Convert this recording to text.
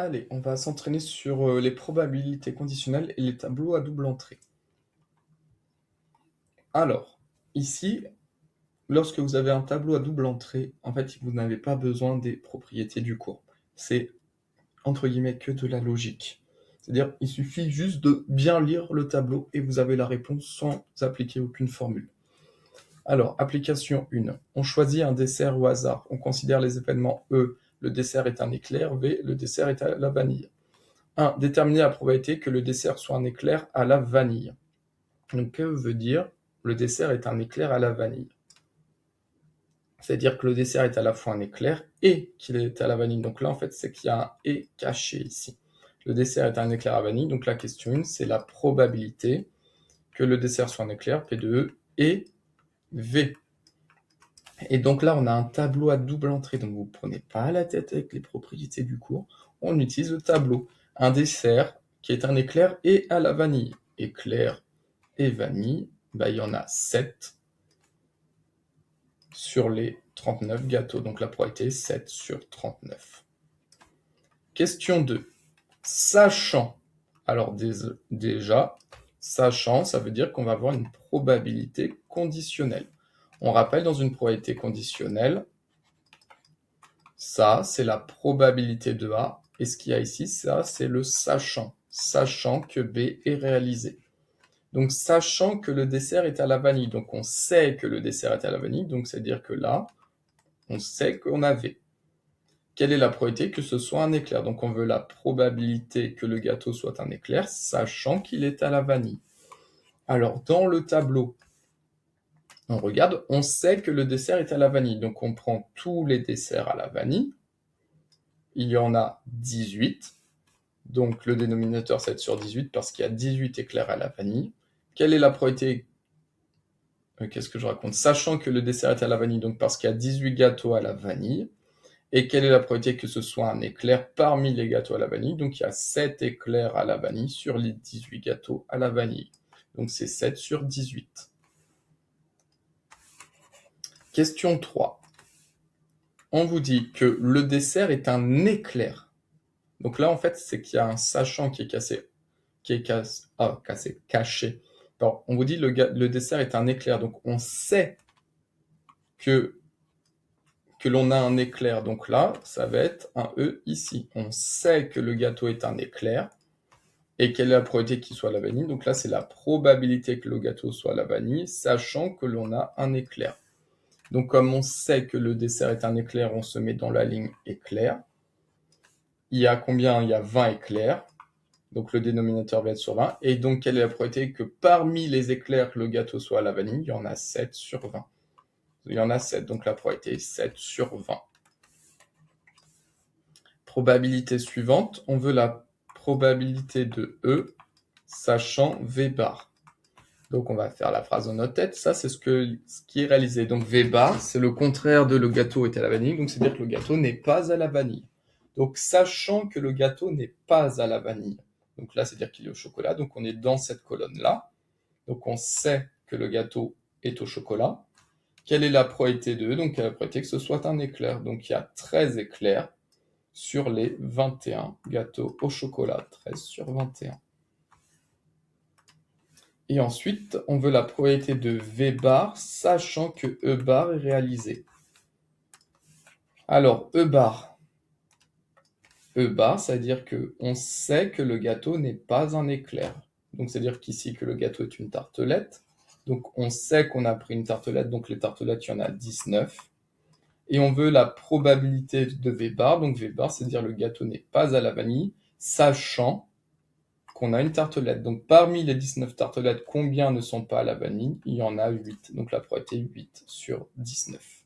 Allez, on va s'entraîner sur les probabilités conditionnelles et les tableaux à double entrée. Alors, ici, lorsque vous avez un tableau à double entrée, en fait, vous n'avez pas besoin des propriétés du cours. C'est, entre guillemets, que de la logique. C'est-à-dire, il suffit juste de bien lire le tableau et vous avez la réponse sans appliquer aucune formule. Alors, application 1. On choisit un dessert au hasard. On considère les événements E, le dessert est un éclair, V, le dessert est à la vanille. 1. Déterminer la probabilité que le dessert soit un éclair à la vanille. Donc, que veut dire le dessert est un éclair à la vanille? C'est-à-dire que le dessert est à la fois un éclair et qu'il est à la vanille. Donc là, en fait, c'est qu'il y a un « et » caché ici. Le dessert est un éclair à vanille. Donc la question 1, c'est la probabilité que le dessert soit un éclair, P de E, et V. Et donc là, on a un tableau à double entrée. Donc vous ne prenez pas la tête avec les propriétés du cours. On utilise le tableau. Un dessert qui est un éclair et à la vanille. Éclair et vanille, il y en a 7 sur les 39 gâteaux. Donc la probabilité est 7 sur 39. Question 2. Sachant, alors déjà, sachant, ça veut dire qu'on va avoir une probabilité conditionnelle. On rappelle, dans une probabilité conditionnelle, ça, c'est la probabilité de A. Et ce qu'il y a ici, ça, c'est le sachant. Sachant que B est réalisé. Donc, sachant que le dessert est à la vanille. Donc, on sait que le dessert est à la vanille. Donc, c'est-à-dire que là, on sait qu'on a V. Quelle est la probabilité que ce soit un éclair? Donc, on veut la probabilité que le gâteau soit un éclair, sachant qu'il est à la vanille. Alors, dans le tableau, on regarde, on sait que le dessert est à la vanille. Donc, on prend tous les desserts à la vanille. Il y en a 18. Donc, le dénominateur, 7 sur 18, parce qu'il y a 18 éclairs à la vanille. Quelle est la probabilité? Qu'est-ce que je raconte? Sachant que le dessert est à la vanille, donc parce qu'il y a 18 gâteaux à la vanille. Et quelle est la probabilité que ce soit un éclair parmi les gâteaux à la vanille? Donc, il y a 7 éclairs à la vanille sur les 18 gâteaux à la vanille. Donc, c'est 7 sur 18. Question 3. On vous dit que le dessert est un éclair. Donc là, en fait, c'est qu'il y a un sachant qui est caché. Alors, on vous dit le dessert est un éclair. Donc, on sait que l'on a un éclair. Donc là, ça va être un E ici. On sait que le gâteau est un éclair. Et quelle est la probabilité qu'il soit à la vanille? Donc là, c'est la probabilité que le gâteau soit à la vanille, sachant que l'on a un éclair. Donc comme on sait que le dessert est un éclair, on se met dans la ligne éclair. Il y a combien? Il y a 20 éclairs. Donc le dénominateur va être sur 20. Et donc, quelle est la probabilité que parmi les éclairs, le gâteau soit à la vanille? Il y en a 7 sur 20. Il y en a 7, donc la probabilité est 7 sur 20. Probabilité suivante, on veut la probabilité de E, sachant V bar. Donc on va faire la phrase dans notre tête, ça c'est ce qui est réalisé. Donc V bar, c'est le contraire de le gâteau est à la vanille, donc c'est-à-dire que le gâteau n'est pas à la vanille. Donc sachant que le gâteau n'est pas à la vanille, donc là c'est-à-dire qu'il est au chocolat, donc on est dans cette colonne-là. Donc on sait que le gâteau est au chocolat. Quelle est la probabilité de E? Donc la probabilité que ce soit un éclair. Donc il y a 13 éclairs sur les 21 gâteaux au chocolat. 13 sur 21. Et ensuite, on veut la probabilité de V bar, sachant que E bar est réalisé. Alors, E bar, ça veut dire qu'on sait que le gâteau n'est pas un éclair. Donc, c'est-à-dire qu'ici, que le gâteau est une tartelette. Donc, on sait qu'on a pris une tartelette, donc les tartelettes, il y en a 19. Et on veut la probabilité de V bar. Donc, V bar, c'est-à-dire le gâteau n'est pas à la vanille, sachant qu'on a une tartelette. Donc, parmi les 19 tartelettes, combien ne sont pas à la vanille? Il y en a 8. Donc, la probabilité est 8 sur 19.